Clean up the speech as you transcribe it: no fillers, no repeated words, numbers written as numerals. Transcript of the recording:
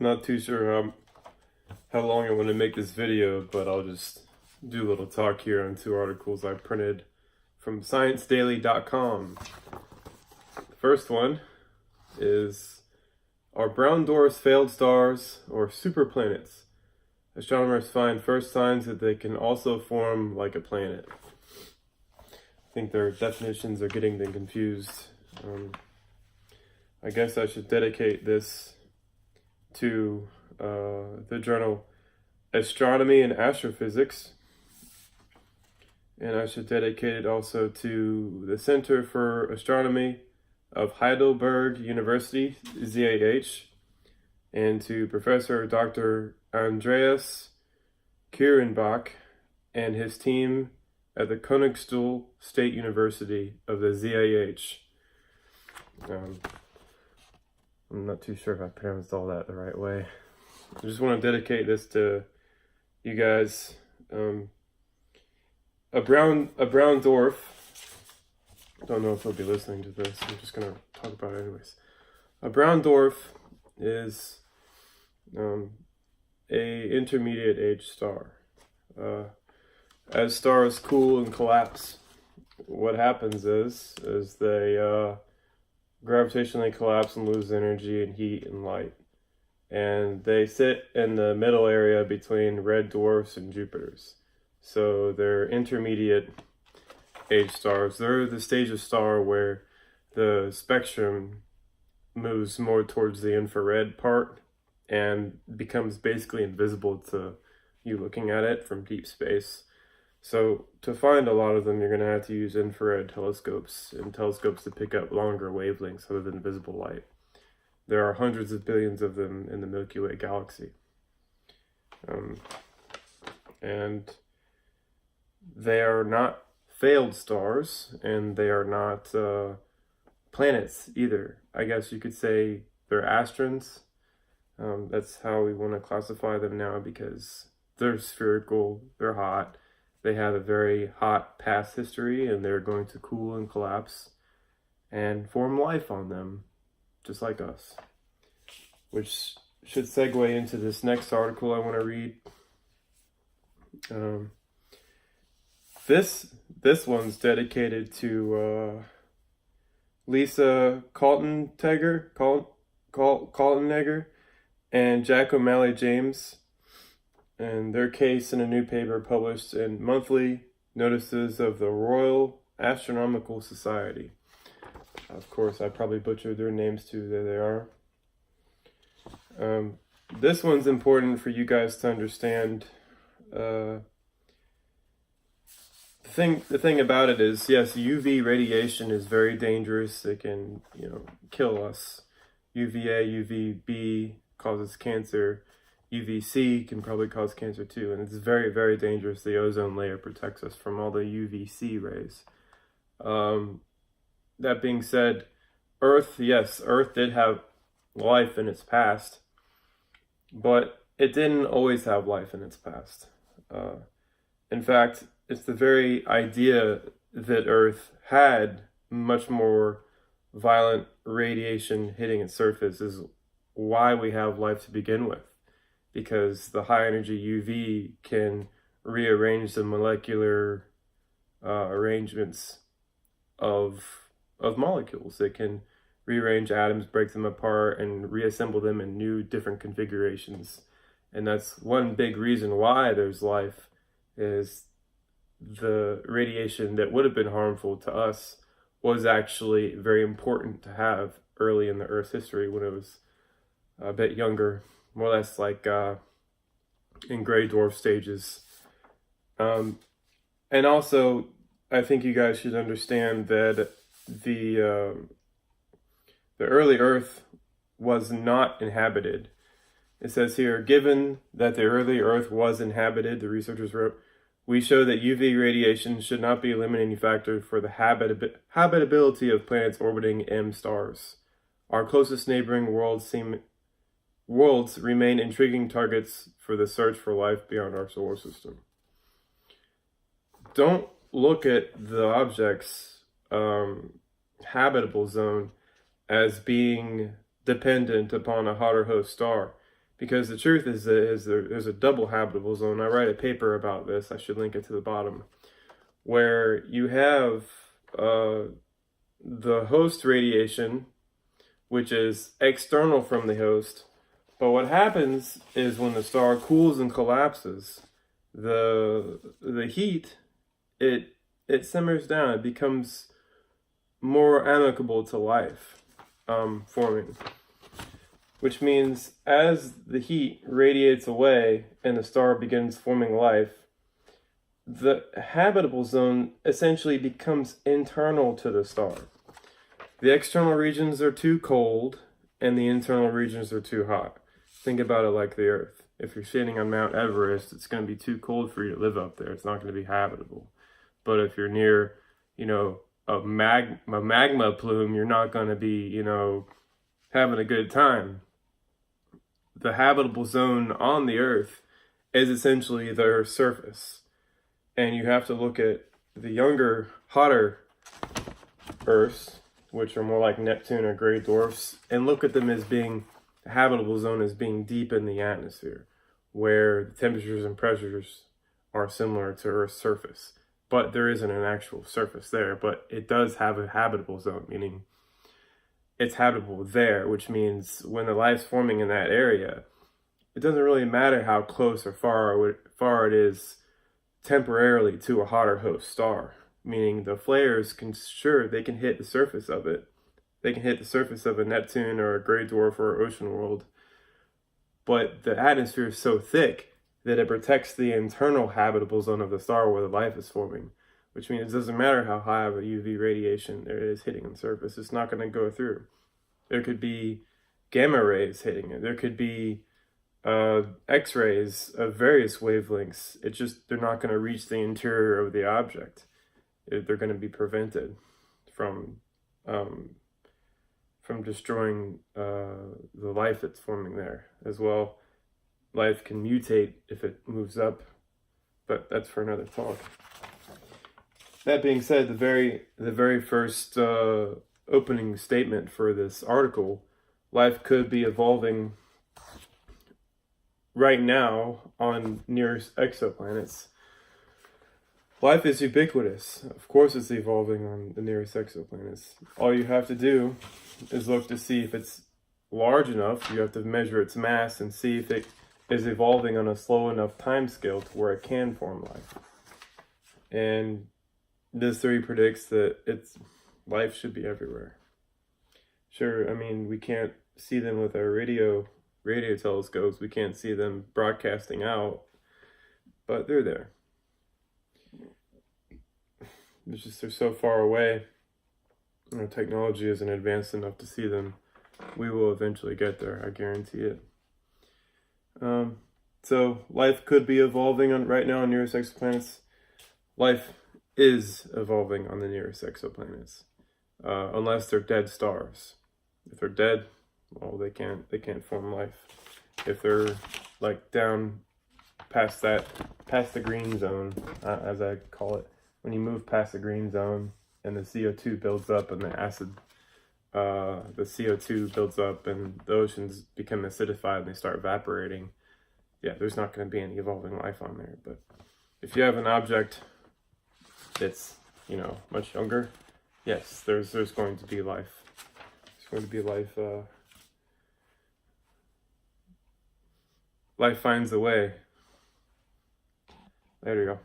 Not too sure how long I want to make this video, but I'll just do a little talk here on two articles I printed from ScienceDaily.com. The first one is, are brown dwarfs failed stars or superplanets? Astronomers find first signs that they can also form like a planet. I think their definitions are getting them confused. I guess I should dedicate this to the journal Astronomy and Astrophysics, and I should dedicate it also to the Center for Astronomy of Heidelberg University, ZAH, and to Professor Dr. Andreas Kierenbach and his team at the Königstuhl State University of the ZAH. I'm not too sure if I pronounced all that the right way. I just want to dedicate this to you guys. A brown dwarf. I don't know if he'll be listening to this. I'm just gonna talk about it anyways. A brown dwarf is a intermediate age star. As stars cool and collapse, what happens is they gravitationally collapse and lose energy and heat and light. And they sit in the middle area between red dwarfs and Jupiters. So they're intermediate age stars. They're the stage of star where the spectrum moves more towards the infrared part and becomes basically invisible to you looking at it from deep space. So to find a lot of them, you're going to have to use infrared telescopes and telescopes to pick up longer wavelengths other than visible light. There are hundreds of billions of them in the Milky Way galaxy. And they are not failed stars, and they are not planets either. I guess you could say they're astrons. That's how we want to classify them now, because they're spherical, they're hot. They have a very hot past history, and they're going to cool and collapse and form life on them, just like us. Which should segue into this next article I want to read. This one's dedicated to Lisa Kaltenegger and Jack O'Malley James, and their case in a new paper published in Monthly Notices of the Royal Astronomical Society. Of course, I probably butchered their names too. There they are. This one's important for you guys to understand. The thing about it is, yes, UV radiation is very dangerous. It can, kill us. UVA, UVB causes cancer. UVC can probably cause cancer too, and it's very, very dangerous. The ozone layer protects us from all the UVC rays. That being said, Earth did have life in its past, but it didn't always have life in its past. In fact, it's the very idea that Earth had much more violent radiation hitting its surface is why we have life to begin with. Because the high energy UV can rearrange the molecular arrangements of molecules. It can rearrange atoms, break them apart, and reassemble them in new different configurations. And that's one big reason why there's life, is the radiation that would have been harmful to us was actually very important to have early in the Earth's history when it was a bit younger. More or less like in gray dwarf stages. And also, I think you guys should understand that the early Earth was not inhabited. It says here, given that the early Earth was inhabited, the researchers wrote, we show that UV radiation should not be a limiting factor for the habitability of planets orbiting M stars. Our closest neighboring worlds remain intriguing targets for the search for life beyond our solar system. Don't look at the object's habitable zone as being dependent upon a hotter host star. Because the truth is that there's a double habitable zone. I write a paper about this. I should link it to the bottom, where you have the host radiation, which is external from the host. But what happens is when the star cools and collapses, the heat, it simmers down. It becomes more amicable to life forming. Which means as the heat radiates away and the star begins forming life, the habitable zone essentially becomes internal to the star. The external regions are too cold and the internal regions are too hot. Think about it like the Earth. If you're standing on Mount Everest, it's going to be too cold for you to live up there. It's not going to be habitable. But if you're near, a magma plume, you're not going to be, having a good time. The habitable zone on the Earth is essentially the Earth's surface. And you have to look at the younger, hotter Earths, which are more like Neptune or gray dwarfs, and look at them as being, the habitable zone as being deep in the atmosphere, where the temperatures and pressures are similar to Earth's surface. But there isn't an actual surface there, but it does have a habitable zone, meaning it's habitable there, which means when the life's forming in that area, it doesn't really matter how close or far it is temporarily to a hotter host star. Meaning the flares they can hit the surface of it. They can hit the surface of a Neptune or a gray dwarf or ocean world. But the atmosphere is so thick that it protects the internal habitable zone of the star where the life is forming. Which means it doesn't matter how high of a UV radiation there is hitting the surface, it's not going to go through. There could be gamma rays hitting it. There could be X-rays of various wavelengths. They're not going to reach the interior of the object. They're going to be prevented from destroying the life that's forming there as well. Life can mutate if it moves up, but that's for another talk. That being said, the very first opening statement for this article, life could be evolving right now on nearest exoplanets. Life is ubiquitous. Of course it's evolving on the nearest exoplanets. All you have to do is look to see if it's large enough. You have to measure its mass and see if it is evolving on a slow enough time scale to where it can form life. And this theory predicts that life should be everywhere. Sure, we can't see them with our radio telescopes. We can't see them broadcasting out, but they're there. They're so far away. Our technology isn't advanced enough to see them. We will eventually get there, I guarantee it. So life could be evolving right now on nearest exoplanets. Life is evolving on the nearest exoplanets, unless they're dead stars. If they're dead, well, they can't form life. If they're like down past the green zone, as I call it, when you move past the green zone and the CO2 builds up and the CO2 builds up and the oceans become acidified and they start evaporating, yeah, there's not going to be any evolving life on there. But if you have an object that's, much younger, yes, there's going to be life. There's going to be life. Life finds a way. There you go.